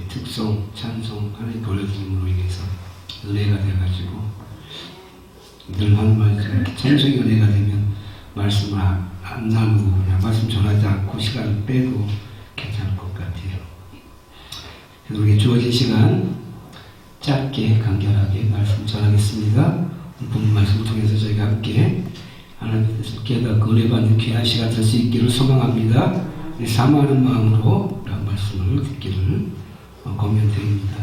특성, 찬송, 하나님 돌려주심으로 인해서 은혜가 돼가지고 늘 하는 말처럼 찬송이 은혜가 되면 말씀을 안 나누고 그냥 말씀 전하지 않고 시간을 빼도 괜찮을 것 같아요. 그래서 우리에게 주어진 시간 짧게 간결하게 말씀 전하겠습니다. 본 말씀을 통해서 저희가 함께 하나님의 뜻을 깨닫고 은혜 받는 귀한 시간 될 수 있기를 소망합니다. 사모하는 마음으로 이런 말씀을 듣기를 권면드립니다.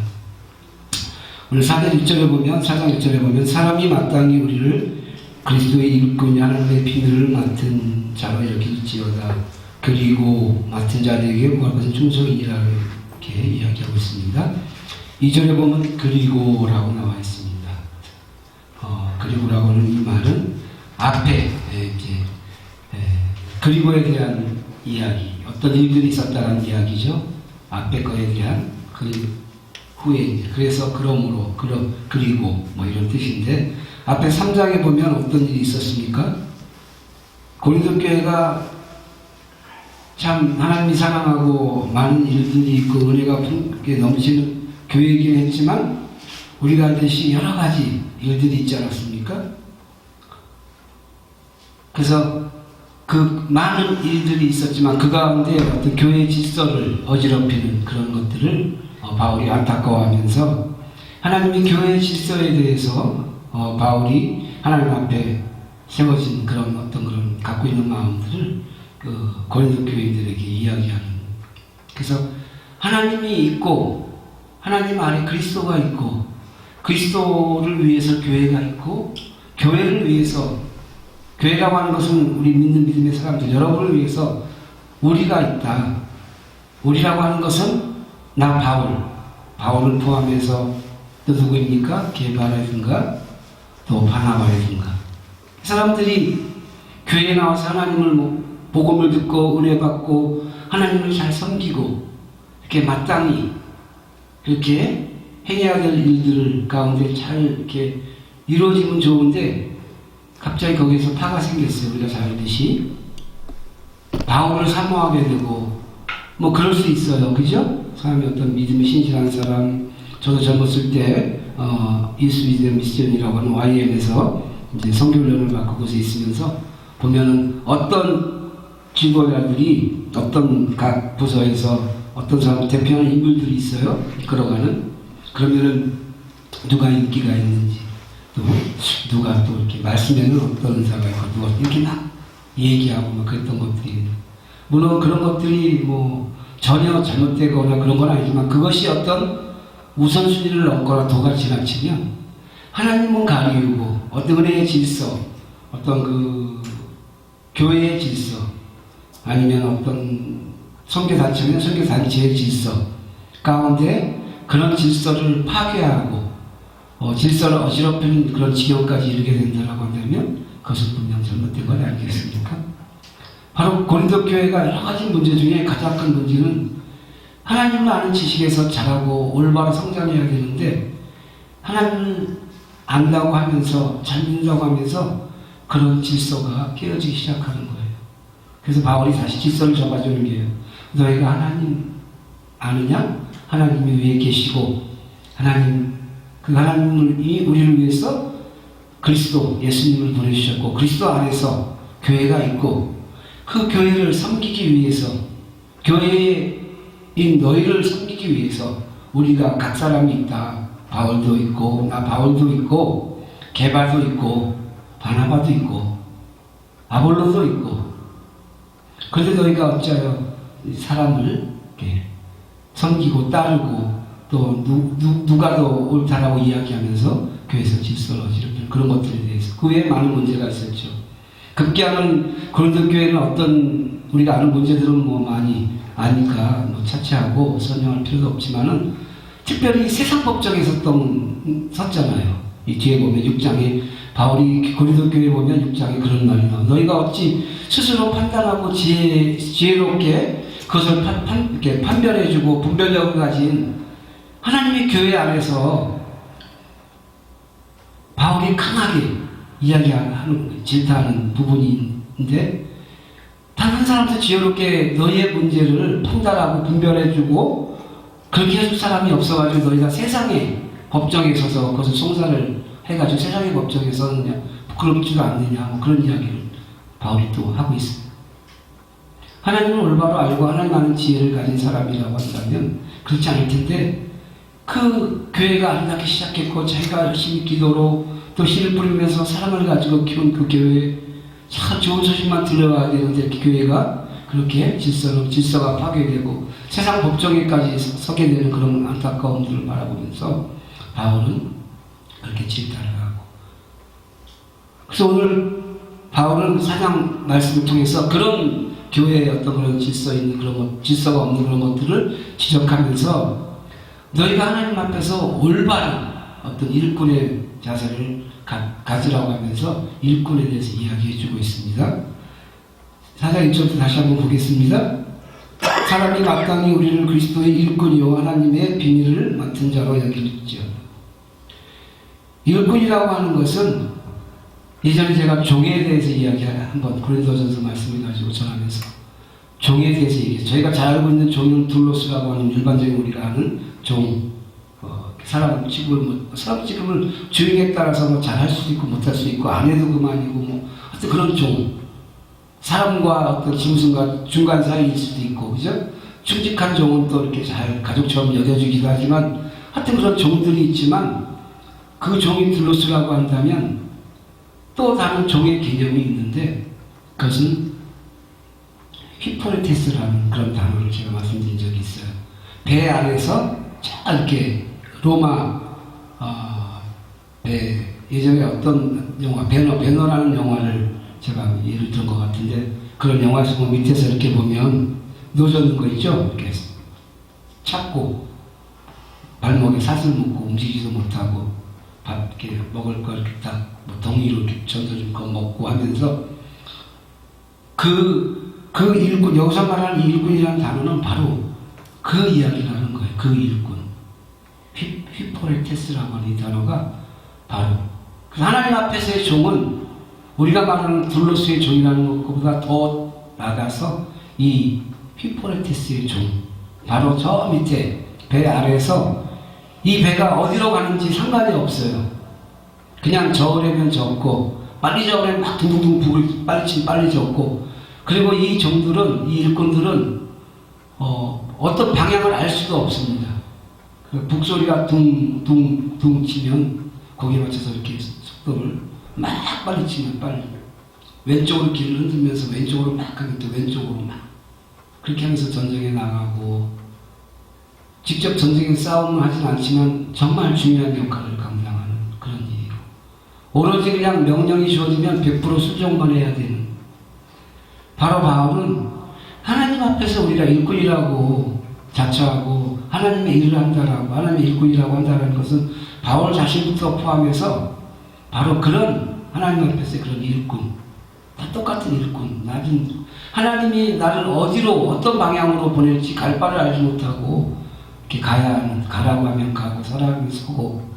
오늘 4장 1절에 보면 사람이 마땅히 우리를 그리스도의 일꾼이 하나님의 비밀을 맡은 자로 여길지어다. 그리고 맡은 자들에게 구할 것은 충성이니라 이렇게 이야기하고 있습니다. 2절에 보면 그리고라고 나와 있습니다. 그리고라고 하는 이 말은 앞에 그리고에 대한 이야기, 어떤 일들이 있었다는 이야기죠. 앞에 거에 대한 그 후에, 그래서 그러므로 그리고 뭐 이런 뜻인데, 앞에 3장에 보면 어떤 일이 있었습니까? 고린도 교회가 참 하나님이 사랑하고 많은 일들이 있고 은혜가 풍부하게 넘치는 교회이긴 했지만 우리가 알듯이 여러 가지 일들이 있지 않았습니까? 그래서 그 많은 일들이 있었지만 그 가운데 어떤 교회의 질서를 어지럽히는 그런 것들을 바울이 안타까워하면서 하나님의 교회의 질서에 대해서 바울이 하나님 앞에 세워진 그런 갖고 있는 마음들을 그 고린도 교인들에게 이야기하는. 그래서 하나님이 있고 하나님 안에 그리스도가 있고 그리스도를 위해서 교회가 있고 교회를 위해서, 교회라고 하는 것은 우리 믿는 믿음의 사람들 여러분을 위해서 우리가 있다. 우리라고 하는 것은 나 바울을 포함해서 또 누구입니까? 게바라든가 또 바나바라든가 사람들이 교회에 나와서 하나님을 복음을 듣고 은혜 받고 하나님을 잘 섬기고 이렇게 마땅히 그렇게 행해야 될 일들 가운데 잘 이렇게 이루어지면 좋은데 갑자기 거기서 파가 생겼어요. 우리가 잘 알듯이 바울을 사모하게 되고 뭐 그럴 수 있어요. 그죠? 사람이 어떤 믿음에 신실한 사람, 저도 젊었을 때 이스위드 미션이라고 하는 YM에서 이제 선교훈련을 받고 곳에 있으면서 보면은 어떤 지도자들이 어떤 각 부서에서 어떤 사람 대표하는 인물들이 있어요. 이끌어가는. 그러면은 누가 인기가 있는지 또 누가 또 이렇게 말씀에는 어떤 사람이 있고 누가 이렇게 막 얘기하고 막 그랬던 것들이, 물론 그런 것들이 뭐 전혀 잘못되거나 그런 건 아니지만 그것이 어떤 우선순위를 넘거나 도가 지나치면 하나님은 가리우고 어떤 은혜의 질서, 어떤 그 교회의 질서, 아니면 어떤 선교단체면 선교단체의 질서 가운데 그런 질서를 파괴하고 질서를 어지럽히는 그런 지경까지 이르게 된다고 한다면 그것은 분명 잘못된 건 아니겠습니까? 바로 고린도 교회가 여러 가지 문제 중에 가장 큰 문제는 하나님을 아는 지식에서 자라고 올바로 성장해야 되는데 하나님을 안다고 하면서 잘 믿는다고 하면서 그런 질서가 깨어지기 시작하는 거예요. 그래서 바울이 다시 질서를 잡아주는 거예요. 너희가 하나님 아느냐? 하나님이 위에 계시고 그 하나님이 우리를 위해서 그리스도 예수님을 보내주셨고 그리스도 안에서 교회가 있고 그 교회를 섬기기 위해서, 교회인 너희를 섬기기 위해서 우리가 각 사람이 있다. 바울도 있고 나 바울도 있고 게바도 있고 바나바도 있고 아볼로도 있고. 그런데 너희가 어찌하여 사람을 이렇게 섬기고 따르고 또 누가 더 옳다라고 이야기하면서 교회에서 질서를 어지럽히는 그런 것들에 대해서 그 외에 많은 문제가 있었죠. 급기야는 고린도 교회는 어떤 우리가 아는 문제들은 뭐 많이 아니까 뭐 차치하고 설명할 필요도 없지만은 특별히 세상 법정에 섰잖아요. 이 뒤에 보면 6장에 바울이 고린도 교회에 보면 6장에 그런 말이 나와요. 너희가 어찌 스스로 판단하고 지혜롭게 그것을 이렇게 판별해주고 분별력을 가진 하나님의 교회 안에서 바울이 강하게 이야기하는, 질타하는 부분인데 단 한 사람도 지혜롭게 너희의 문제를 판단하고 분별해주고 그렇게 해줄 사람이 없어가지고 너희가 세상의 법정에 서서 그것을 송사를 해가지고 세상의 법정에 서느냐 부끄럽지도 않느냐 뭐 그런 이야기를 바울이 또 하고 있습니다. 하나님을 올바로 알고 하나님 아는 지혜를 가진 사람이라고 한다면 그렇지 않을 텐데 그 교회가 아름답게 시작했고 자기가 열심히 기도로 또 씨를 뿌리면서 사랑을 가지고 키운 그 교회에 참 좋은 소식만 들려와야 되는데 그 교회가 그렇게 질서가 파괴되고 세상 법정에까지 서게 되는 그런 안타까움들을 바라보면서 바울은 그렇게 질타를 하고, 그래서 오늘 바울은 사장 말씀을 통해서 그런 교회의 어떤 그런 질서 있는 그런 질서가 없는 그런 것들을 지적하면서 너희가 하나님 앞에서 올바른 어떤 일꾼의 자세를 가지라고 하면서 일꾼에 대해서 이야기해주고 있습니다. 4장 1절부터 다시 한번 보겠습니다. 사람이 마땅히 우리를 그리스도의 일꾼이요 하나님의 비밀을 맡은 자로 여기죠. 일꾼이라고 하는 것은 예전에 제가 종에 대해서 한번 고린도전서 말씀을 가지고 전하면서 종에 대해서 얘기했어요. 저희가 잘 알고 있는 종은 둘로스라고 하는 일반적인 우리가 아는 종, 사람 취급을 주인에 따라서 뭐 잘할 수도 있고 못할 수도 있고 안 해도 그만이고 뭐 하여튼 그런 종, 사람과 어떤 짐승과 중간 사이일 수도 있고, 그죠? 충직한 종은 또 이렇게 잘 가족처럼 여겨주기도 하지만 하여튼 그런 종들이 있지만 그 종이 둘로스라고 한다면 또 다른 종의 개념이 있는데 그것은 히포레테스라는 그런 단어를 제가 말씀드린 적이 있어요. 배 안에서 잘 이렇게 로마 배 예전에 어떤 영화 배너라는 영화를 제가 예를 든 것 같은데 그런 영화에서 보면 밑에서 이렇게 보면 놓여있는 거 있죠? 이렇게 찾고 발목에 사슬 묶고 움직이지도 못하고 밥 이렇게 먹을 거 이렇게 딱 뭐 덩이로 이렇게 젖어준 거 먹고 하면서 그 일꾼, 여기서 말하는 일꾼이라는 단어는 바로 그 이야기를 하는 거예요. 그 일꾼. 휘포레테스라고 하는 이 단어가 바로 하나님 앞에서의 종은 우리가 말하는 둘로스의 종이라는 것보다 더 나가서 이 휘포레테스의 종, 바로 저 밑에 배 아래에서 이 배가 어디로 가는지 상관이 없어요. 그냥 저으려면 젖고 빨리 저으려면 막 둥둥둥 북을 빨리 젖고, 그리고 이 종들은, 이 일꾼들은 어떤 방향을 알 수도 없습니다. 북소리가 둥둥둥 치면 거기에 맞춰서 이렇게 속도를 막 빨리 치면 빨리 왼쪽으로 길을 흔들면서 왼쪽으로 막 하면 또 왼쪽으로 막 그렇게 하면서 전쟁에 나가고, 직접 전쟁에 싸움을 하진 않지만 정말 중요한 역할을 감당하는 그런 일이에요. 오로지 그냥 명령이 주어지면 100% 순종만 해야 되는, 바로 바울은 하나님 앞에서 우리가 일꾼이라고 자처하고 하나님의 일을 한다라고, 하나님의 일꾼이라고 한다는 것은 바울 자신부터 포함해서 바로 그런 하나님 앞에서의 그런 일꾼, 다 똑같은 일꾼, 하나님이 나를 어디로 어떤 방향으로 보낼지 갈 바를 알지 못하고 이렇게 가야 하는, 가라고 하면 가고 서라고 서고,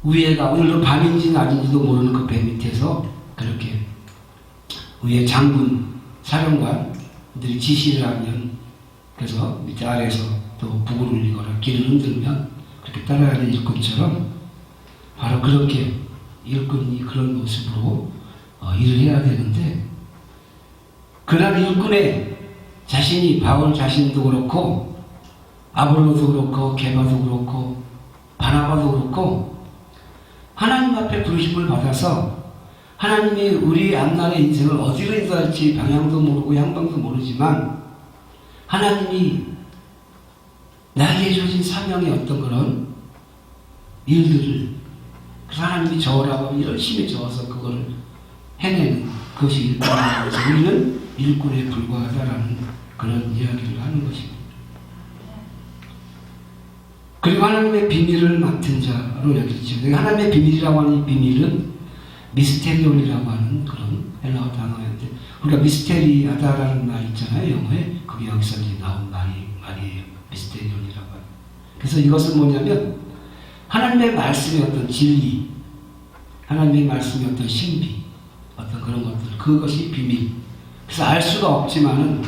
위에가 오늘도 밤인지 낮인지도 모르는 그 배 밑에서 그렇게 위에 장군, 사령관들이 지시를 하면 그래서 밑에 아래에서 또 북을 울리거나 길을 흔들면 그렇게 따라가는 일꾼처럼 바로 그렇게 일꾼이 그런 모습으로 일을 해야 되는데, 그런 일꾼의 자신이 바울 자신도 그렇고 아볼로도 그렇고 게바도 그렇고 바나바도 그렇고 하나님 앞에 부르심을 받아서 하나님이 우리 앞날의 인생을 어디로 인도할지 방향도 모르고 양방도 모르지만 하나님이 나에게 주어진 사명의 어떤 그런 일들을 하나님이 저으라고 하면 열심히 저어서 그걸 해내는 그것이 일꾼이라고 해서 우리는 일꾼에 불과하다라는 그런 이야기를 하는 것입니다. 그리고 하나님의 비밀을 맡은 자로 여기죠. 하나님의 비밀이라고 하는 이 비밀은 미스테리온이라고 하는 그런 헬라어 단어인데, 우리가 미스테리하다라는 말 있잖아요, 영어에. 그게 여기서 이제 나온 말이에요. 미스테리온이라고 하는. 그래서 이것은 뭐냐면 하나님의 말씀의 어떤 진리, 하나님의 말씀의 어떤 신비, 어떤 그런 것들, 그것이 비밀. 그래서 알 수가 없지만은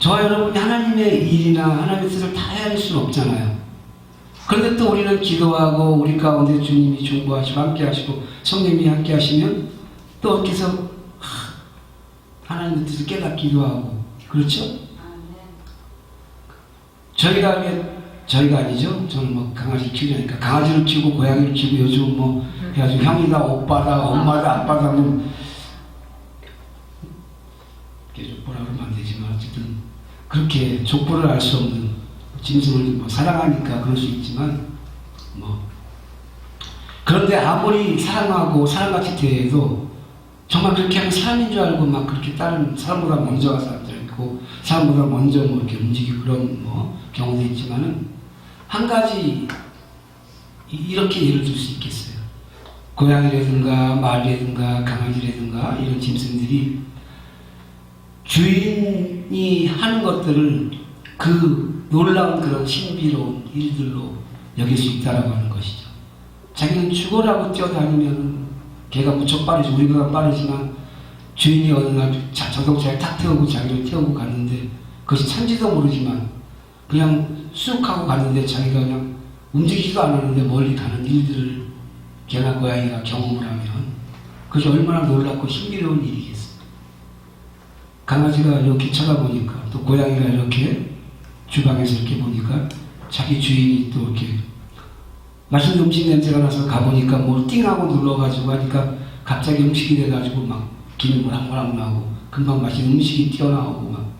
저와 여러분이 하나님의 일이나 하나님의 뜻을 다 헤아릴 수는 없잖아요. 그런데 또 우리는 기도하고 우리 가운데 주님이 중보하시고 함께 하시고 성령님이 함께 하시면 또 어떻게 해서 하나님의 뜻을 깨닫기도 하고 그렇죠? 저희가 아니죠. 저는 뭐 강아지 키우자니까 강아지를 키우고 고양이를 키우고 요즘 뭐 해가지고 형이다 오빠다 엄마다 아빠다 뭐 족보라 그러면 안 되지만 어쨌든 그렇게 족보를 알 수 없는 짐승을 뭐 사랑하니까 그럴 수 있지만 뭐 그런데 아무리 사랑하고 사랑같이 대해도 정말 그렇게 하면 사람인 줄 알고 막 그렇게 다른 사람보다 먼저 가서 앉아있고 사람보다 먼저 뭐 이렇게 움직이고 그런 뭐 경우도 있지만은 한 가지 이렇게 예를 들 수 있겠어요. 고양이라든가 말이라든가 강아지라든가 이런 짐승들이 주인이 하는 것들을 그 놀라운 그런 신비로운 일들로 여길 수 있다라고 하는 것이죠. 자기는 죽어라고 뛰어다니면 걔가 무척 빠르지 우리보다 빠르지만 주인이 어느 날 자동차에 탁 태우고 자기를 태우고 갔는데 그것이 찬지도 모르지만 그냥 쑥 하고 갔는데 자기가 그냥 움직이지도 않았는데 멀리 가는 일들을 개나 고양이가 경험을 하면 그것이 얼마나 놀랍고 신비로운 일이겠어요. 강아지가 이렇게 쳐다보니까 또 고양이가 이렇게 주방에서 이렇게 보니까 자기 주인이 또 이렇게 맛있는 음식 냄새가 나서 가보니까 뭐 띵하고 눌러가지고 하니까 갑자기 음식이 돼가지고 막 김이 모락모락 나오고 금방 맛있는 음식이 튀어나오고 막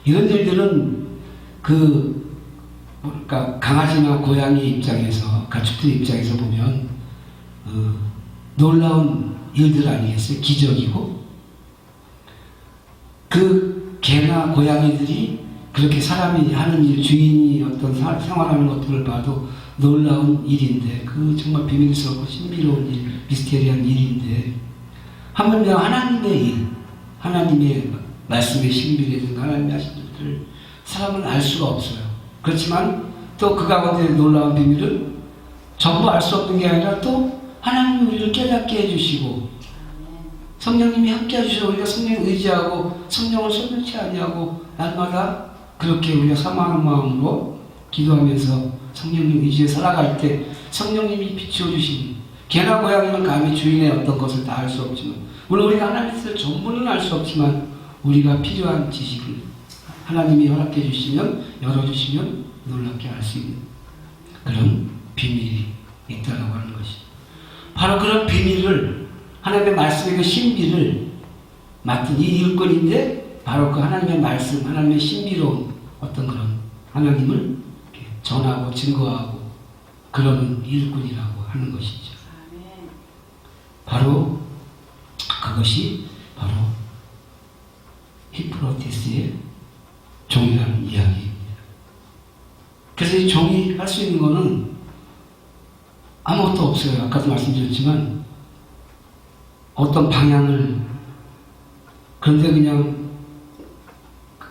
이런 일들은 그러니까 강아지나 고양이 입장에서 가축들 입장에서 보면 놀라운 일들 아니겠어요? 기적이고 그 개나 고양이들이 그렇게 사람이 하는 일, 주인이 어떤 생활하는 것들을 봐도 놀라운 일인데 그 정말 비밀스럽고 신비로운 일, 미스테리한 일인데 하물며 하나님의 일, 하나님의 말씀의 신비라든가 하나님의 하신 일들을 사람은 알 수가 없어요. 그렇지만 또 그 가운데 놀라운 비밀은 전부 알 수 없는 게 아니라 또 하나님이 우리를 깨닫게 해주시고 성령님이 함께 해주시고 우리가 성령을 의지하고 성령을 소멸치 아니하고 날마다 그렇게 우리가 사모하는 마음으로 기도하면서 성령님 의지에 살아갈 때 성령님이 비추어주시는 개나 고양이는 감히 주인의 어떤 것을 다 알 수 없지만 물론 우리가 하나님의 뜻을 전부는 알 수 없지만 우리가 필요한 지식을 하나님이 허락해 주시면 열어주시면 놀랍게 알 수 있는 그런 비밀이 있다라고 하는 것이 바로 그런 비밀을 하나님의 말씀의 그 신비를 맡은 이 일꾼인데 바로 그 하나님의 말씀, 하나님의 신비로운 어떤 그런 하나님을 전하고 증거하고 그러는 일꾼이라고 하는 것이죠. 바로 그것이 바로 히프로테스의 종이라는 이야기입니다. 그래서 이 종이 할 수 있는 것은 아무것도 없어요. 아까도 말씀드렸지만 어떤 방향을 그런데 그냥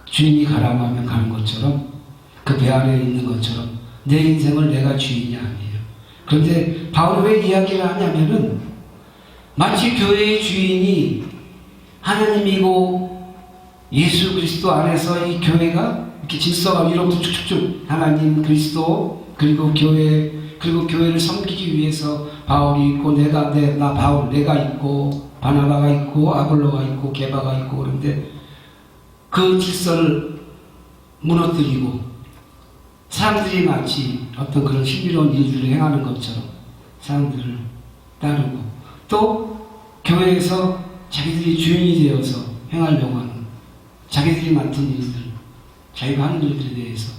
주인이 가라고 하면 가는 것처럼 그 배 아래에 있는 것처럼 내 인생을 내가 주인이 아니에요. 그런데 바울이 왜 이야기를 하냐면은 마치 교회의 주인이 하나님이고 예수 그리스도 안에서 이 교회가 이렇게 질서가 위로부터 쭉쭉쭉 하나님 그리스도 그리고 교회 그리고 교회를 섬기기 위해서 바울이 있고 나 바울 내가 있고 바나바가 있고 아볼로가 있고 게바가 있고 그런데 그 질서를 무너뜨리고 사람들이 마치 어떤 그런 신비로운 일들을 행하는 것처럼 사람들을 따르고 또 교회에서 자기들이 주인이 되어서 행하려고 하는 자기들이 맡은 일들 자기가 하는 일들에 대해서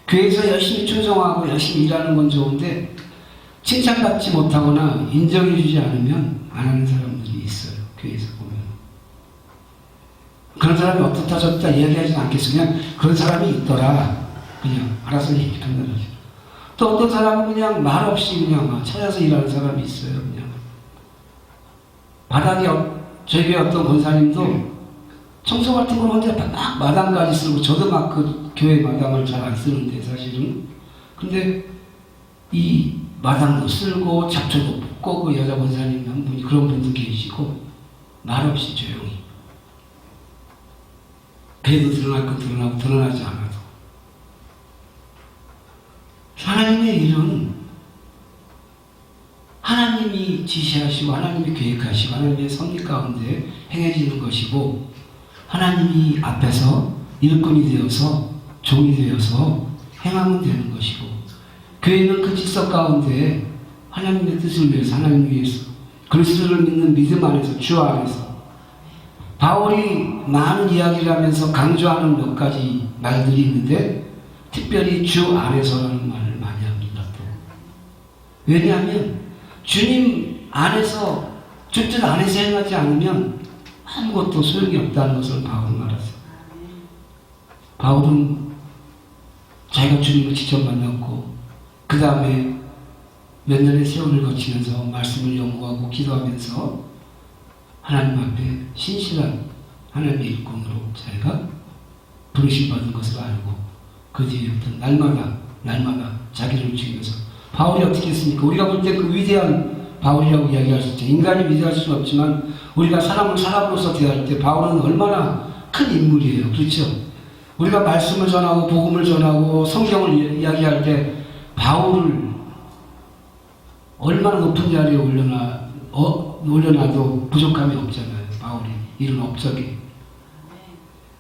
교회에서 열심히 충성하고 열심히 일하는 건 좋은데 칭찬받지 못하거나 인정해주지 않으면 안 하는 사람들이 있어요. 교회에서 보면 그런 사람이 어떻다 저렇다 이야기하지 않겠어. 그냥 그런 사람이 있더라. 그냥 알아서 얘기한다는 거죠. 또 어떤 사람은 그냥 말없이 그냥 찾아서 일하는 사람이 있어요. 그냥 바닥에 저희 어떤 권사님도 청소 같은 걸 혼자 막 마당까지 쓰고 저도 막 그 교회 마당을 잘 안 쓰는데 사실은 근데 이 마당도 쓸고 잡초도 뽑고 그 여자 권사님 한 분이 그런 분도 계시고 말없이 조용히 그래도 드러날 건 드러나고 드러나지 않아도 하나님의 일은 하나님이 지시하시고 하나님이 계획하시고 하나님의 섭리 가운데 행해지는 것이고 하나님이 앞에서 일꾼이 되어서 종이 되어서 행하면 되는 것이고 교회는 그 질서 가운데 하나님의 뜻을 위해서 하나님 위해서 그리스도를 믿는 믿음 안에서 주 안에서 바울이 많은 이야기를 하면서 강조하는 몇 가지 말들이 있는데 특별히 주 안에서라는 말을 많이 합니다. 또. 왜냐하면 주님 안에서 주 뜻 안에서 행하지 않으면 아무것도 소용이 없다는 것을 바울은 알았어요. 바울은 자기가 주님을 직접 만났고 그 다음에 몇 년의 세월을 거치면서 말씀을 연구하고 기도하면서 하나님 앞에 신실한 하나님의 일꾼으로 자기가 부르심 받은 것을 알고 그 뒤에 어떤 날마다 자기를 죽이면서 바울이 어떻게 했습니까? 우리가 볼 때 그 위대한 바울이라고 이야기할 수 있죠. 인간이 위대할 수는 없지만 우리가 사람을 사람으로서 대할 때 바울은 얼마나 큰 인물이에요. 그렇죠? 우리가 말씀을 전하고 복음을 전하고 성경을 이야기할 때 바울을 얼마나 높은 자리에 올려놔도 부족함이 없잖아요. 바울이 이런 업적이.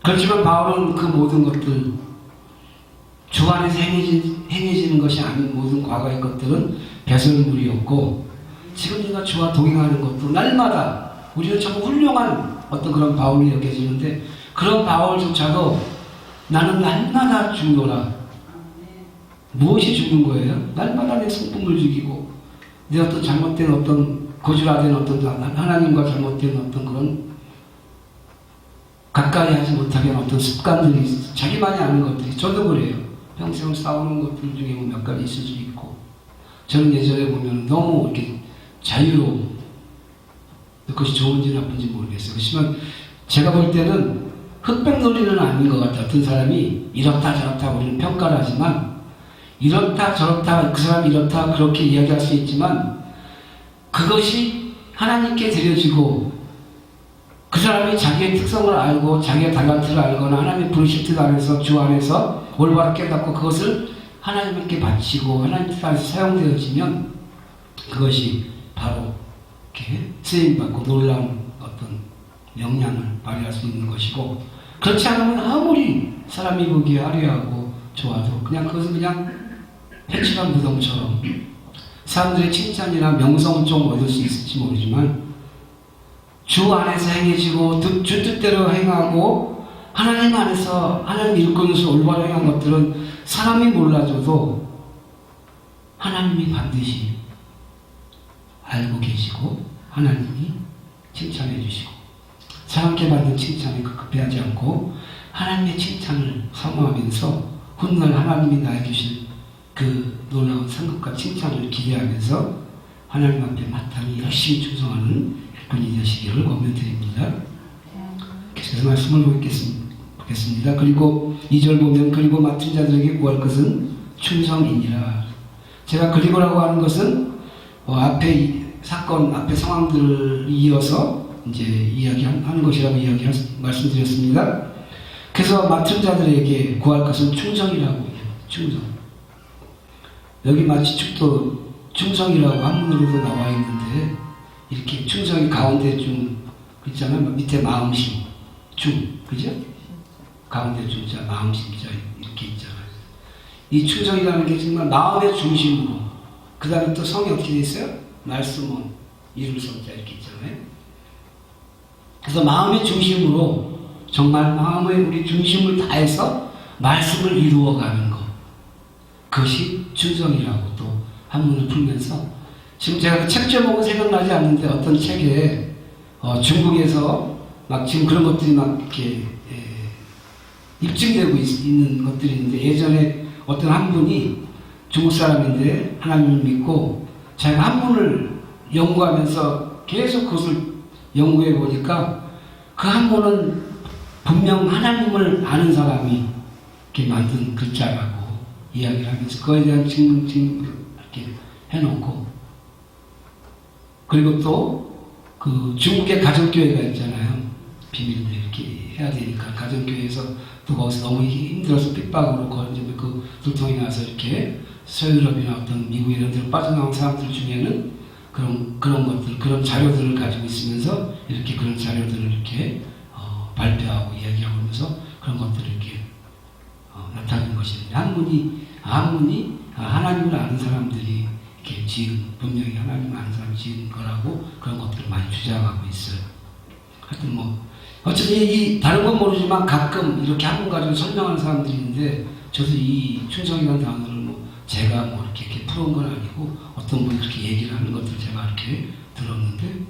그렇지만 바울은 그 모든 것들 주 안에서 행해지는 것이 아닌 모든 과거의 것들은 배설물이었고 지금 우리가 주와 동행하는 것도 날마다 우리는 참 훌륭한 어떤 그런 바울이 여겨지는데 그런 바울조차도 나는 날마다 죽노라. 무엇이 죽는 거예요? 날마다 내 성품을 죽이고 내 어떤 잘못된 어떤 고질화된 어떤 하나님과 잘못된 어떤 그런 가까이 하지 못하게 하는 어떤 습관들이 있어요. 자기만이 아는 것들이. 저도 그래요. 평생 싸우는 것들 중에 몇 가지 있을 수 있고 저는 예전에 보면 너무 이렇게 자유로워. 그것이 좋은지 나쁜지 모르겠어요. 그렇지만 제가 볼 때는 흑백놀이는 아닌 것 같아요. 어떤 사람이 이렇다 저렇다 우리는 평가를 하지만 이렇다 저렇다 그 사람이 이렇다 그렇게 이야기할 수 있지만 그것이 하나님께 드려지고 그 사람이 자기의 특성을 알고 자기의 달란트를 알거나 하나님의 부르신 뜻 안에서 주 안에서 올바로 깨닫고 그것을 하나님께 바치고 하나님 뜻 안에서 사용되어지면 그것이 바로 이렇게 쓰임받고 놀라운 어떤 영향을 발휘할 수 있는 것이고 그렇지 않으면 아무리 사람이 보기에 화려하고 좋아도 그냥 그것은 그냥 해칠한 무덤처럼 사람들의 칭찬이나 명성은 좀 얻을 수 있을지 모르지만 주 안에서 행해지고 주 뜻대로 행하고 하나님 안에서 하나님 일꾼으로서 올바로 행한 것들은 사람이 몰라줘도 하나님이 반드시 알고 계시고 하나님이 칭찬해 주시고 사람께 받는 칭찬이 급급해하지 않고 하나님의 칭찬을 사모하면서 훗날 하나님이 나에게 주실 그 놀라운 상급과 칭찬을 기대하면서 하나님 앞에 마땅히 열심히 충성하는 일꾼이 되시기를 권면드립니다. 계속해서 말씀을 보겠습니다. 그리고 2절 보면 그리고 맡은 자들에게 구할 것은 충성이니라. 제가 그리고라고 하는 것은 앞에 사건, 앞에 상황들을 이어서 이제 이야기하는 것이라고 말씀드렸습니다. 그래서 맡은 자들에게 구할 것은 충성이라고 해요. 충성. 여기 마치 축도 충성이라고 한문으로도 나와 있는데 이렇게 충성이 가운데 좀 있잖아요. 밑에 마음심 중 그죠? 가운데 중자 마음심자 이렇게 있잖아요. 이 충성이라는 게 정말 마음의 중심으로 그 다음에 또 성이 어떻게 돼 있어요? 말씀은 이룰 성자 이렇게 있잖아요. 그래서 마음의 중심으로 정말 마음의 우리 중심을 다해서 말씀을 이루어가는 것 그것이 충성이라고 또 한문을 풀면서 지금 제가 그 책 제목은 생각나지 않는데 어떤 책에 중국에서 막 지금 그런 것들이 막 이렇게 입증되고 있는 것들이 있는데 예전에 어떤 한 분이 중국 사람인데 하나님을 믿고 자기가 한문을 연구하면서 계속 그것을 연구해 보니까 그 한문은 분명 하나님을 아는 사람이 이렇게 만든 글자라고 이야기를 하면서 그거에 대한 증명 이렇게 해놓고 그리고 또 그 중국의 가정교회가 있잖아요. 비밀로 이렇게 해야 되니까 가정교회에서 또 거기서 너무 힘들어서 핍박으로 이제 그 불통이 나서 이렇게 서유럽이나 어떤 미국 이런 데로 빠져나온 사람들 중에는 그런 것들, 그런 자료들을 가지고 있으면서 이렇게 그런 자료들을 이렇게 발표하고 이야기하고 하면서 그런 것들을 이렇게 나타내는 것입니다. 한문이 하나님을 아는 사람들이 이렇게 지은, 분명히 하나님을 아는 사람이 지은 거라고 그런 것들을 많이 주장하고 있어요. 하여튼 어쨌든 이 다른 건 모르지만 가끔 이렇게 한문 가지고 설명하는 사람들이 있는데 저도 이 충성이라는 단어를 제가 이렇게 풀어온 건 아니고 어떤 분이 그렇게 얘기를 하는 것들을 제가 이렇게 들었는데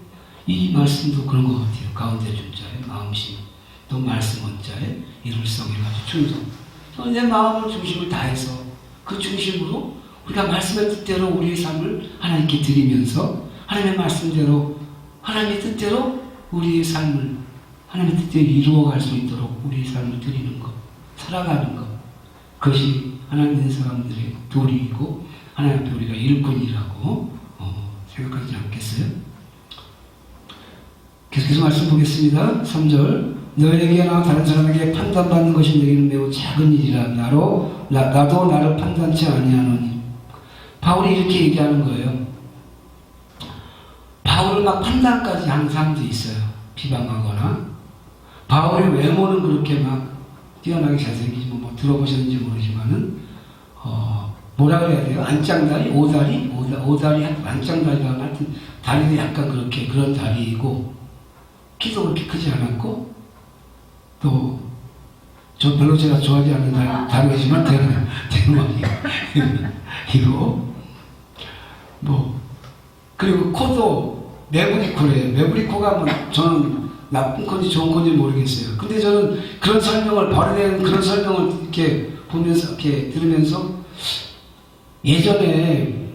이 말씀도 그런 것 같아요. 가운데 준자의 마음심 또 말씀 원자의 이룰성 해가지고 충성. 내 마음을 중심을 다해서 그 중심으로 우리가 말씀의 뜻대로 우리의 삶을 하나님께 드리면서 하나님의 말씀대로 하나님의 뜻대로 우리의 삶을 하나님의 뜻대로 이루어갈 수 있도록 우리의 삶을 드리는 것, 살아가는 것, 그것이 하나님 믿는 사람들의 도리이고 하나님 앞에 우리가 일꾼이라고 생각하지 않겠어요? 계속해서 말씀 보겠습니다. 3절 너에게나 다른 사람에게 판단받는 것이 내게는 매우 작은 일이라 나도 나를 판단치 아니하노니. 바울이 이렇게 얘기하는 거예요. 바울을 막 판단까지 하는 사람도 있어요. 비방하거나 바울의 외모는 그렇게 막 뛰어나게 잘생기지만 들어보셨는지 모르지만은 뭐라 그래야 돼요? 안짱다리? 오다리 안짱다리가 하여튼 다리도 약간 그런 다리이고 키도 그렇게 크지 않았고 또 저 별로 제가 좋아하지 않는 다리이지만 대머리이고 그리고 코도 매부리코래요. 매부리코가 저는 나쁜 건지 좋은 건지 모르겠어요. 근데 저는 그런 설명을 버려낸 그런 설명을 이렇게 보면서 이렇게 들으면서 예전에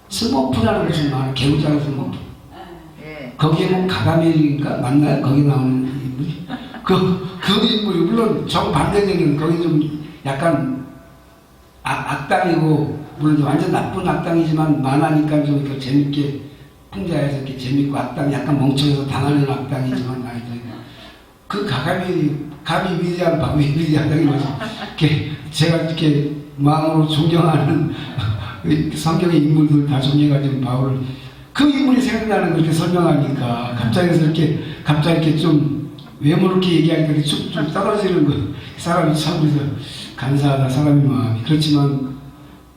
스머프라는 것이 많아요. 개구장 스머프. 거기에 가가멜인가 맞나요? 거기 나오는 인물이 그 인물이 물론 정반대적인 거기 좀 약간 악당이고 물론 완전 나쁜 악당이지만 만화니까 좀 이렇게 재밌게 풍자해서 이렇게 재밌고 악당이 약간 멍청해서 당하는 악당이지만 그 감히 위대한 악당이 뭐지? 제가 이렇게 마음으로 존경하는 성경의 인물들 다 존경하지만 바울을 그 인물이 생각나는 그렇게 설명하니까 갑자기 이렇게 좀 외모를 이렇게 얘기하니까 이렇게 좀 떨어지는 거 사람이 참 그래서 감사하다 사람의 마음이. 그렇지만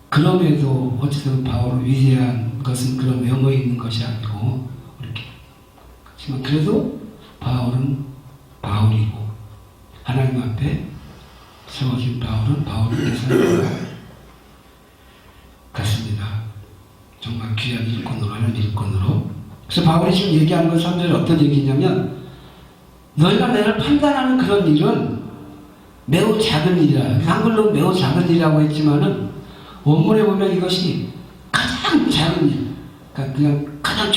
그럼에도 어쨌든 바울은 위대한 것은 그런 외모에 있는 것이 아니고 이렇게 그렇지만 그래도 바울은 바울이고 하나님 앞에 세워진 바울은 바울의 사람 같습니다. 정말 귀한 일꾼으로 하는 일꾼으로. 그래서 바울이 지금 얘기하는 건 3절에 어떤 얘기냐면 너희가 나를 판단하는 그런 일은 매우 작은 일이라. 한글로 매우 작은 일이라고 했지만은 원문에 보면 이것이 가장 작은 일, 그러니까 그냥 가장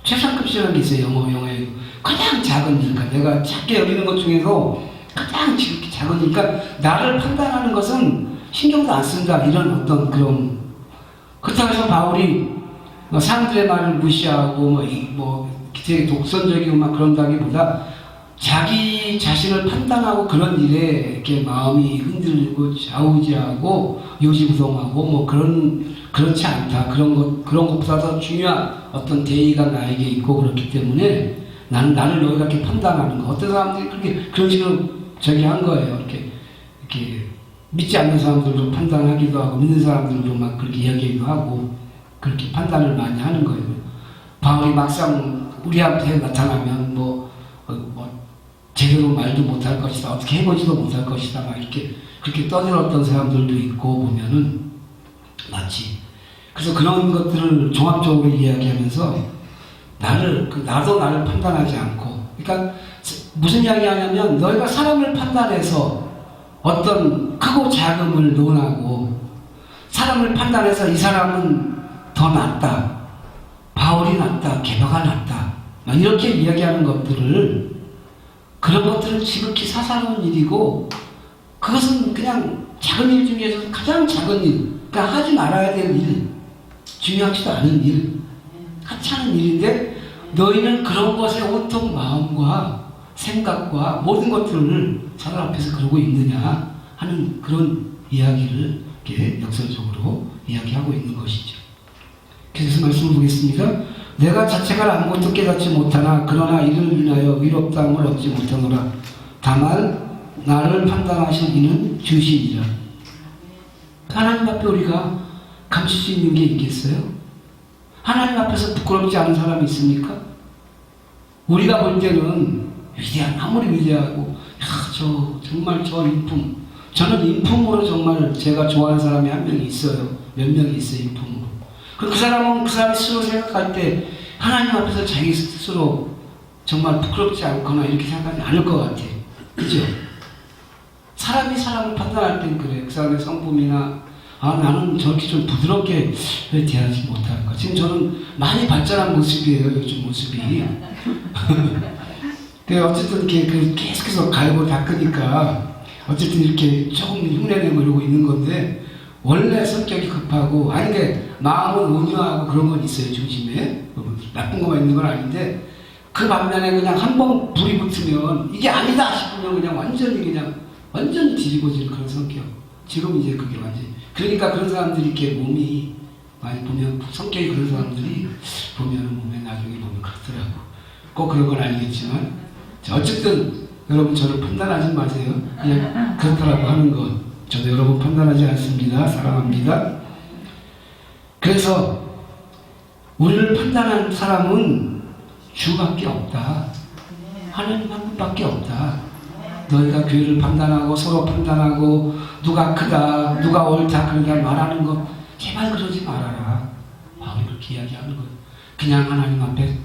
최상급이라는 게 있어요. 영어에 가장 작은 일, 그러니까 내가 작게 여기는 것 중에서 가장 작은 일, 그러니까 나를 판단하는 것은 신경도 안 쓴다 이런 어떤 그런. 그렇다고 해서 바울이 사람들의 말을 무시하고 되게 독선적이고 막 그런다기보다 자기 자신을 판단하고 그런 일에 이렇게 마음이 흔들리고 좌우지하고 요지부동하고 그렇지 않다. 그런 것보다 더 중요한 어떤 대의가 나에게 있고 그렇기 때문에 나를 너희가 이렇게 판단하는 거. 어떤 사람들이 그런 식으로 한 거예요. 이렇게 믿지 않는 사람들도 판단하기도 하고 믿는 사람들도 막 그렇게 이야기하기도 하고 그렇게 판단을 많이 하는 거예요. 바울이 막상 우리한테 나타나면 제대로 말도 못할 것이다. 어떻게 해보지도 못할 것이다. 막 이렇게 그렇게 떠들었던 사람들도 있고 보면은 마치 그래서 그런 것들을 종합적으로 이야기하면서 나도 나를 판단하지 않고 그러니까 무슨 이야기하냐면 너희가 사람을 판단해서 어떤 크고 작음을 논하고 사람을 판단해서 이 사람은 더 낫다. 바울이 낫다. 게바가 낫다. 막 이렇게 이야기하는 그런 것들은 지극히 사사로운 일이고 그것은 그냥 작은 일 중에서 가장 작은 일, 그러니까 하지 말아야 될 일, 중요하지도 않은 일, 하찮은 일인데 너희는 그런 것에 온통 마음과 생각과 모든 것들을 사람 앞에서 그러고 있느냐 하는 그런 이야기를 이렇게 역설적으로 이야기하고 있는 것이죠. 그래서 말씀을 보겠습니다. 내가 자체가 아무것도 깨닫지 못하나 그러나 이를 인하여 위롭다함을 얻지 못하노라. 다만 나를 판단하신 이는 주시니라. 하나님 앞에 우리가 감출 수 있는 게 있겠어요? 하나님 앞에서 부끄럽지 않은 사람이 있습니까? 우리가 볼 때는 아무리 위대하고 정말 저 인품, 저는 인품으로 정말 제가 좋아하는 사람이 한 명이 있어요. 몇 명이 있어요, 인품으로. 그 사람은 그 사람이 스스로 생각할 때 하나님 앞에서 자기 스스로 정말 부끄럽지 않거나 이렇게 생각하지 않을 것 같아요. 그죠? 사람이 사람을 판단할 땐 그래요. 그 사람의 성품이나 나는 저렇게 좀 부드럽게 왜 대하지 못할까. 지금 저는 많이 발전한 모습이에요. 요즘 모습이. 어쨌든 이렇게 계속해서 갈고 닦으니까 어쨌든 이렇게 조금 흉내내고 이러고 있는 건데 원래 성격이 급하고 마음은 온유하고 그런 건 있어요. 중심에 나쁜 것만 있는 건 아닌데 그 반면에 그냥 한번 불이 붙으면 이게 아니다 싶으면 그냥 완전히 뒤집어지는 그런 성격. 지금 이제 그게 완전히 그러니까 그런 사람들이 이렇게 몸이 많이 보면 성격이 그런 사람들이 보면 몸에 나중에 보면 그렇더라고. 꼭 그런 건 아니겠지만 어쨌든 여러분 저를 판단하지 마세요. 그냥 그렇더라고 하는 것. 저도 여러분 판단하지 않습니다. 사랑합니다. 그래서 우리를 판단하는 사람은 주밖에 없다. 하나님 한 분밖에 없다. 너희가 교회를 판단하고 서로 판단하고 누가 크다 누가 옳다 그러니까 말하는 것 제발 그러지 말아라. 바울이 그렇게 이야기하는 거예요. 그냥 하나님 앞에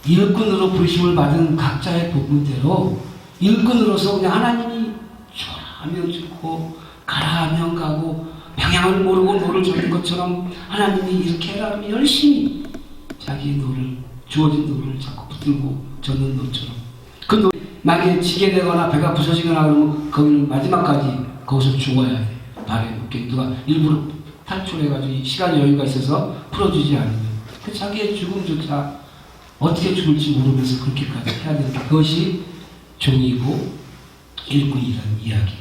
일꾼으로 부르심을 받은 각자의 부분대로 일꾼으로서 그냥 하나님이 좋아라 하면 좋고 가라 하면 가고 방향을 모르고 노를 젓는 것처럼 하나님이 이렇게 해라 하면 열심히 자기의 노를 주어진 노를 자꾸 붙들고 젓는 노처럼 그 노 만약에 지게 되거나 배가 부서지거나 그러면 거기는 마지막까지 거기서 죽어야 돼. 발에 누가 일부러 탈출해가지고 시간이 여유가 있어서 풀어주지 않으면 그 자기의 죽음조차 어떻게 죽을지 모르면서 그렇게까지 해야 된다. 그것이 종이고 일꾼이라는 이야기.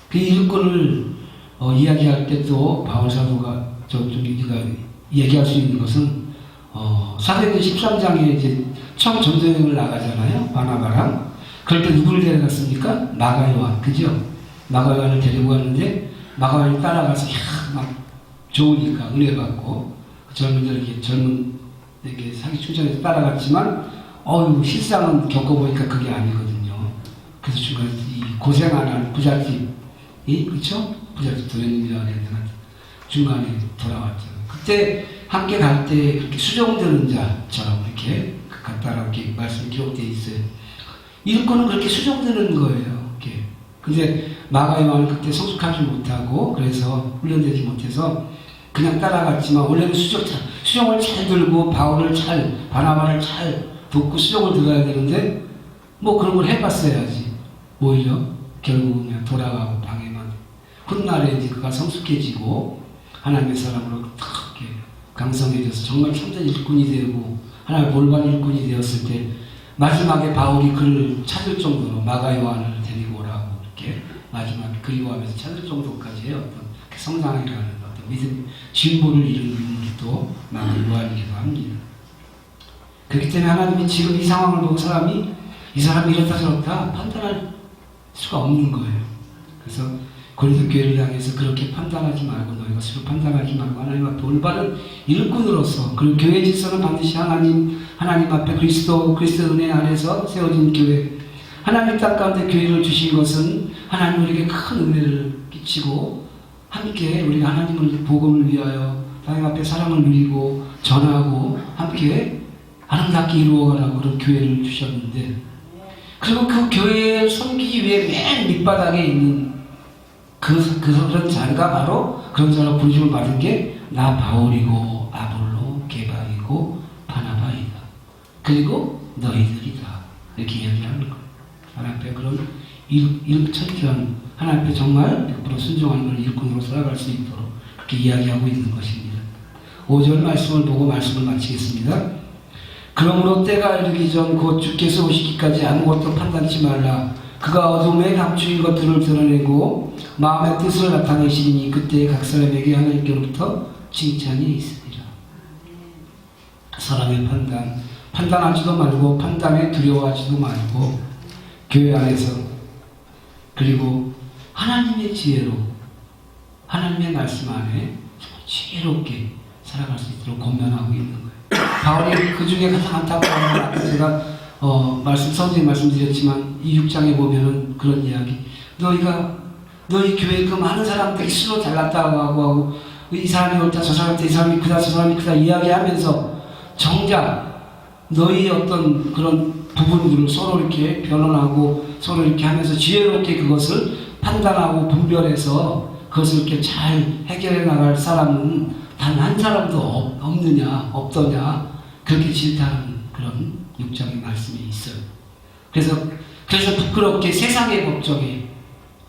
그 일꾼을 이야기할 때 또 바울 사도가 우리가 얘기할 수 있는 것은 사도행전 13장에 이제 처음 전도여행을 나가잖아요. 바나바랑. 그럴 때 누구를 데려갔습니까? 마가요한. 그죠? 마가요한을 데리고 갔는데 마가요한이 따라가서 막 좋으니까 은혜 받고 젊은에게 사기 충전해서 따라갔지만 실상은 겪어보니까 그게 아니거든요. 그래서 중간에 이 고생 안 한 부잣집이 그쵸? 부잣집 도련님이라고 해야 되나? 중간에 돌아왔죠. 그때 함께 갈 때 그렇게 수종드는 자처럼 이렇게 갔다라고 이렇게 말씀 기록되어 있어요. 일꾼은 그렇게 수종드는 거예요. 이렇게. 근데 마가요한은 그때 성숙하지 못하고 그래서 훈련되지 못해서 그냥 따라갔지만 원래는 수종을 잘 들고 바나바를 잘 돕고 수종을 들어야 되는데 뭐 그런 걸 해봤어야지. 오히려 결국은 그냥 돌아가고 방해만. 훗날에 이제 그가 성숙해지고 하나님의 사람으로 탁 이렇게 강성해져서 정말 참된 일꾼이 되고 하나님의 올바른 일꾼이 되었을 때 마지막에 바울이 그를 찾을 정도로 마가요한을 데리고 오라고 이렇게 마지막에 그리워하면서 찾을 정도까지의 어떤 성장이라는 어떤 믿음 진보를 이루는 인물이 또 마가요한이기도 합니다. 그렇기 때문에 하나님이 지금 이 상황을 보고 이 사람이 이렇다 저렇다 판단할 수가 없는 거예요. 그래서 고린도 교회를 향해서 그렇게 판단하지 말고 너희가 스스로 판단하지 말고 하나님 앞에 올바른 일꾼으로서 그리고 교회 질서는 반드시 하나님 앞에 그리스도 은혜 안에서 세워진 교회 하나님 땅 가운데 교회를 주신 것은 하나님 우리에게 큰 은혜를 끼치고 함께 우리가 하나님을 복음을 위하여 하나님 앞에 사랑을 누리고 전하고 함께 아름답게 이루어가라고 그런 교회를 주셨는데 그리고 그 교회를 섬기기 위해 맨 밑바닥에 있는 그런 자가 바로 그런 자로 부르심을 받은 게 나 바울이고 아볼로 게바이고 바나바이다. 그리고 너희들이다. 이렇게 이야기하는 거예요. 하나님 앞에 그런 일천전 하나님 앞에 정말 100% 순종하는 걸 일꾼으로 살아갈 수 있도록 그렇게 이야기하고 있는 것입니다. 5절 말씀을 보고 말씀을 마치겠습니다. 그러므로 때가 이르기 전 곧 주께서 오시기까지 아무것도 판단치 말라. 그가 어둠에 감추인 것들을 드러내고 마음의 뜻을 나타내시니 그때 각 사람에게 하나님께로부터 칭찬이 있으리라. 사람의 판단하지도 말고 판단에 두려워하지도 말고 교회 안에서 그리고 하나님의 지혜로 하나님의 말씀 안에 지혜롭게 살아갈 수 있도록 권면하고 있는 거예요. 바울이 그 중에 가장 안타까운 건 제가 선생님 말씀드렸지만 이 6장에 보면은 그런 이야기. 너희 교회 그 많은 사람들이 수로 잘났다고 하고 이 사람이 옳다 저 사람이 이 사람이 크다 저 사람이 크다 이야기하면서 정작 너희 어떤 그런 부분들을 서로 이렇게 변론하고 서로 이렇게 하면서 지혜롭게 그것을 판단하고 분별해서 그것을 이렇게 잘 해결해 나갈 사람은 단 한 사람도 없더냐 그렇게 질타하는 그런 6장의 말씀이 있어요. 그래서 부끄럽게 세상의 법정에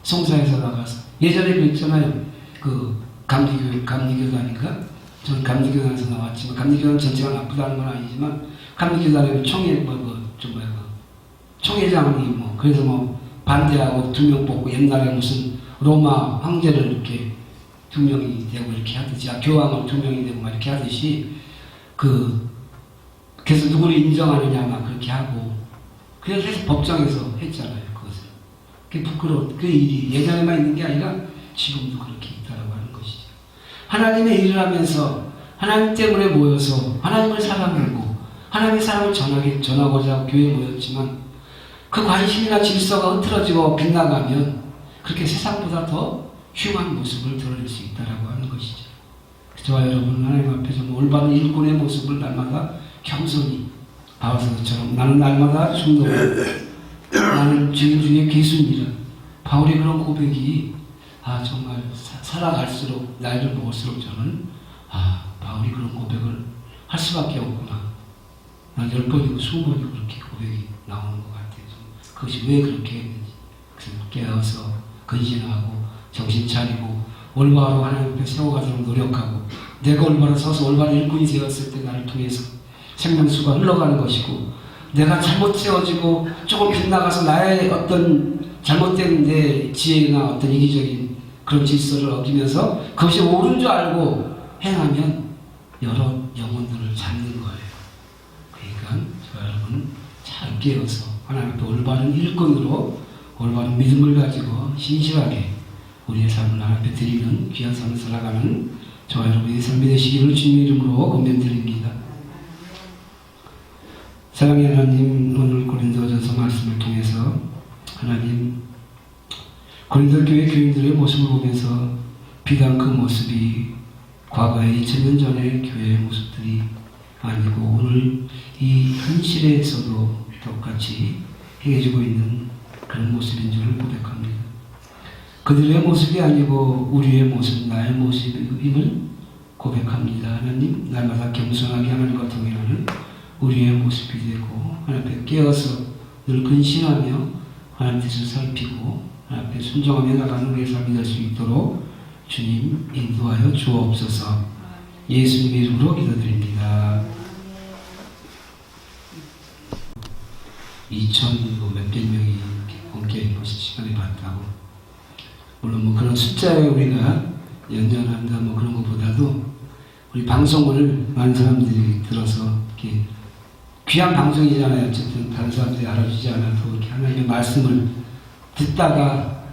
송사에서 나가서 예전에 그랬잖아요. 그 감리교단인가? 저는 감리교단에서 나왔지만 감리교단 전체가 나쁘다는 건 아니지만 감리교단에 총회장이 그래서 반대하고 2명 뽑고 옛날에 무슨 로마 황제를 이렇게 2명이 되고 이렇게 하듯이 교황을 2명이 되고 막 이렇게 하듯이 그래서 누구를 인정하느냐 막 그렇게 하고 그래서 법정에서 했잖아요. 그것을. 그게 부끄러워. 그 일이 예전에만 있는 게 아니라 지금도 그렇게 있다라고 하는 것이죠. 하나님의 일을 하면서 하나님 때문에 모여서 하나님을 사랑하고 하나님의 사랑을 전하고자 교회에 모였지만 그 관심이나 질서가 흐트러지고 빗나가면 그렇게 세상보다 더 흉한 모습을 드러낼 수 있다라고 하는 것이죠. 저와 여러분 하나님 앞에 좀 올바른 일꾼의 모습을 날마다 겸손히 바울서처럼 나는 날마다 중노 나는 주인 중에 귀순이라. 바울의 그런 고백이 정말 살아갈수록 나이를 먹을수록 저는 바울이 그런 고백을 할 수밖에 없구나. 난 10번이고 20번이고 그렇게 고백이 나오는 것 같아요. 그것이 왜 그렇게 했는지 깨어서 근신하고 정신 차리고 올바로 하나님 앞에 세워가도록 노력하고 내가 올바로 서서 올바른 일꾼이 되었을 때 나를 통해서 생명수가 흘러가는 것이고 내가 잘못 세워지고 조금 빗나가서 나의 어떤 잘못된 내 지혜나 어떤 이기적인 그런 질서를 어기면서 그것이 옳은 줄 알고 행하면 여러 영혼들을 잡는 거예요. 그러니까 저 여러분 잘 깨어서 하나님 앞에 올바른 일꾼으로 올바른 믿음을 가지고 신실하게 우리의 삶을 하나님 앞에 드리는 귀한 삶을 살아가는 저와 여러분의 삶이 되시기를 주님의 이름으로 권면드립니다. 사랑의 하나님, 오늘 고린도전서 말씀을 통해서 하나님 고린도 교회 교인들의 모습을 보면서 비단 그 모습이 과거에 2000년 전의 교회의 모습들이 아니고 오늘 이 현실에서도 똑같이 행해지고 있는 그런 모습인 줄을 고백합니다. 그들의 모습이 아니고 우리의 모습, 나의 모습임을 고백합니다. 하나님, 날마다 겸손하게 하나님과 동행하는 우리의 모습이 되고 하나님 앞에 깨어서 늘 근신하며 하나님 뜻을 살피고 하나님 앞에 순종하며 나가는 우리의 삶이 될 수 있도록 주님 인도하여 주옵소서. 예수님의 이름으로 기도드립니다. 2,000 몇백 명이 함께 보실 시간을 봤다고. 물론 그런 숫자에 우리가 연연한다 그런 것보다도 우리 방송을 많은 사람들이 들어서 이렇게 귀한 방송이잖아요. 어쨌든 다른 사람들이 알아주지 않아도 이렇게 하나님의 말씀을 듣다가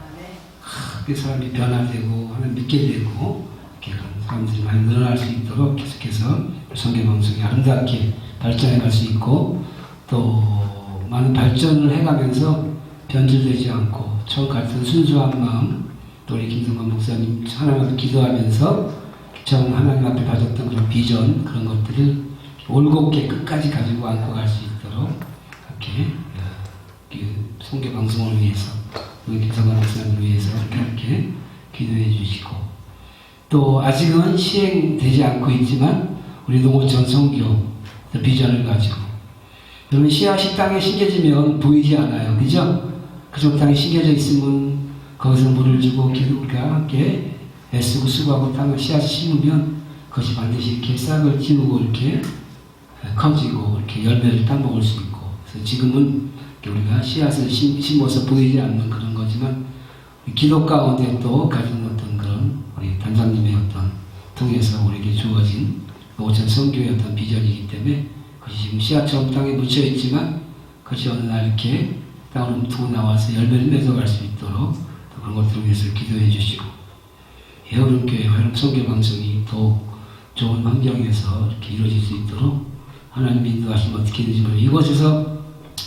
그 사람이 변화되고 하나님 믿게 되고 이렇게 사람들이 많이 늘어날 수 있도록 계속해서 성경 방송이 아름답게 발전해 갈 수 있고 또 많은 발전을 해가면서 변질되지 않고 처음 같은 순수한 마음 또 우리 김성관 목사님 하나님 앞에 기도하면서 처음 하나님 앞에 가졌던 그런 비전 그런 것들을 올곧게 끝까지 가지고 안고 갈 수 있도록 이렇게 성경 방송을 위해서 우리 김성관 목사님을 위해서 이렇게 기도해 주시고 또 아직은 시행되지 않고 있지만 우리 농어촌 선교 비전을 가지고 여러분 씨앗이 땅에 심겨지면 보이지 않아요. 그죠? 그쪽 땅에 심겨져 있으면 거기서 물을 주고 우리가 함께 애쓰고 수고하고 땅을 씨앗을 심으면 그것이 반드시 이렇게 싹을 틔우고 이렇게 커지고 이렇게 열매를 따먹을 수 있고, 그래서 지금은 우리가 씨앗을 심어서 보이지 않는 그런 거지만 기도 가운데 또 가진 어떤 그런 우리 단장님의 어떤 통해서 우리에게 주어진 오천 성교의 어떤 비전이기 때문에 그것이 지금 씨앗처럼 땅에 묻혀 있지만 그것이 어느 날 이렇게 땅으로 움트고 나와서 열매를 맺어갈 수 있도록 또 그런 것들을 위해서 기도해 주시고, 여름교회 여름 성교 방송이 더욱 좋은 환경에서 이렇게 이루어질 수 있도록 하나님 인도하시면 어떻게 되지 모르겠어요. 이곳에서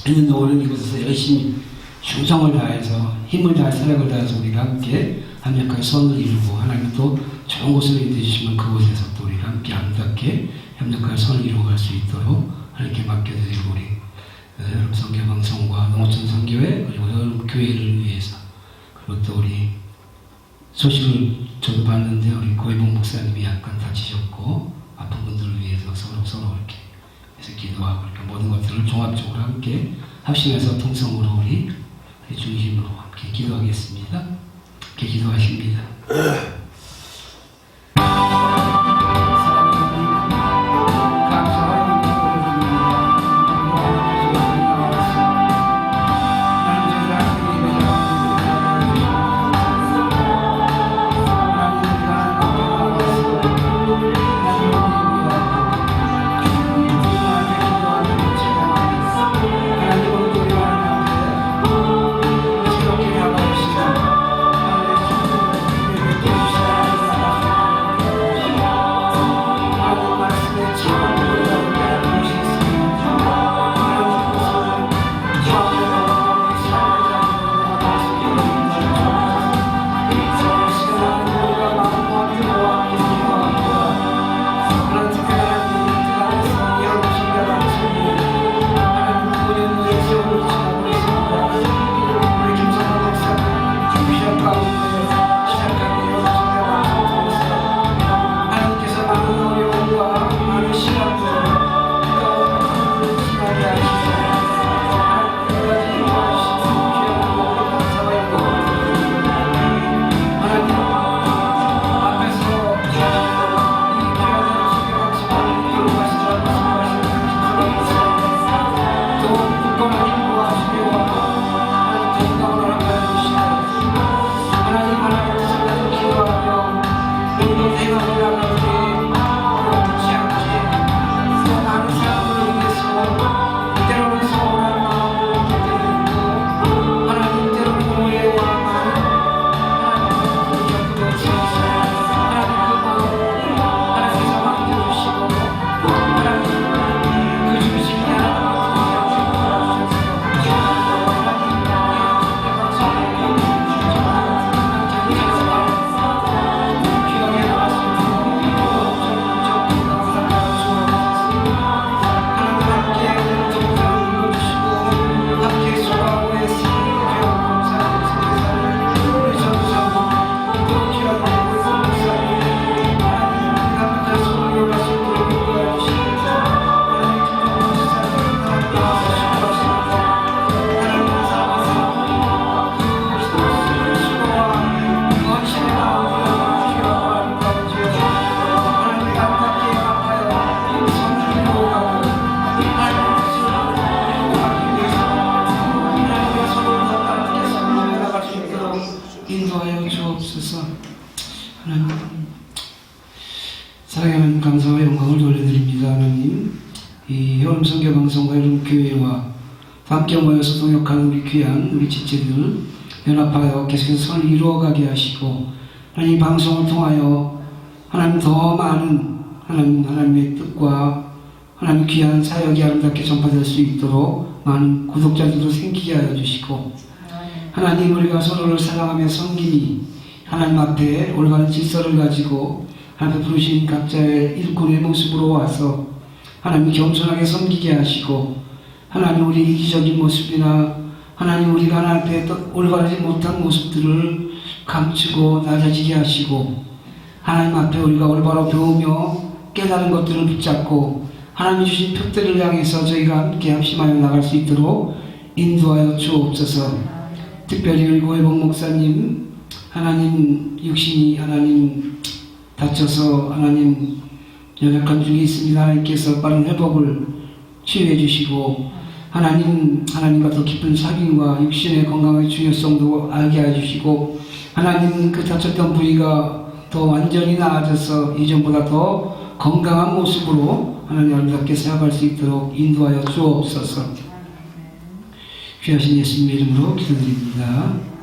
있는 동안은 이곳에서 열심히 충성을 다해서 힘을 다해 사력을 다해서 우리가 함께 합력하게 선을 이루고, 하나님 또 좋은 곳을 인도해 주시면 그곳에서 또 우리가 함께 아름답게 협력하여 선을 이루어갈 수 있도록 하나님께 맡겨드리고, 우리 여름 성교 방송과 농어촌 선교회 그리고 여름 교회를 위해서, 그리고 또 우리 소식을 저도 봤는데 우리 고혜봉 목사님이 약간 다치셨고 아픈 분들을 위해서 서로 이렇게 해서 기도하고, 이렇게 모든 것들을 종합적으로 함께 합심해서 통성으로 우리 중심으로 함께 기도하겠습니다. 함께 기도하십니다. 인도하여 주옵소서. 하나님, 사랑하는 감사와 영광을 돌려드립니다. 하나님, 이 여름 선교 방송과 여름 교회와 함께 모여서 동역하는 우리 귀한 우리 지체들 연합하여 계속해서 선을 이루어가게 하시고, 하나님 방송을 통하여 하나님 더 많은 하나님의 뜻과 하나님 귀한 사역이 아름답게 전파될 수 있도록 많은 구독자들도 생기게 하여 주시고, 하나님 우리가 서로를 사랑하며 섬기니 하나님 앞에 올바른 질서를 가지고 하나님 부르신 각자의 일꾼의 모습으로 와서 하나님 겸손하게 섬기게 하시고, 하나님 우리 이기적인 모습이나 하나님 우리가 하나님 앞에 올바르지 못한 모습들을 감추고 낮아지게 하시고, 하나님 앞에 우리가 올바로 배우며 깨달은 것들을 붙잡고 하나님이 주신 표대를 향해서 저희가 함께 합심하여 나갈 수 있도록 인도하여 주옵소서. 특별히 우리 고혜봉 목사님, 하나님 육신이 하나님 다쳐서 하나님 연약한 중에 있습니다. 하나님께서 빠른 회복을 치유해 주시고 하나님과 더 깊은 사귐과 육신의 건강의 중요성도 알게 해주시고 하나님 그 다쳤던 부위가 더 완전히 나아져서 이전보다 더 건강한 모습으로 하나님 아름답게 생각할 수 있도록 인도하여 주옵소서. 귀하신 예수님의 이름으로 기도드립니다.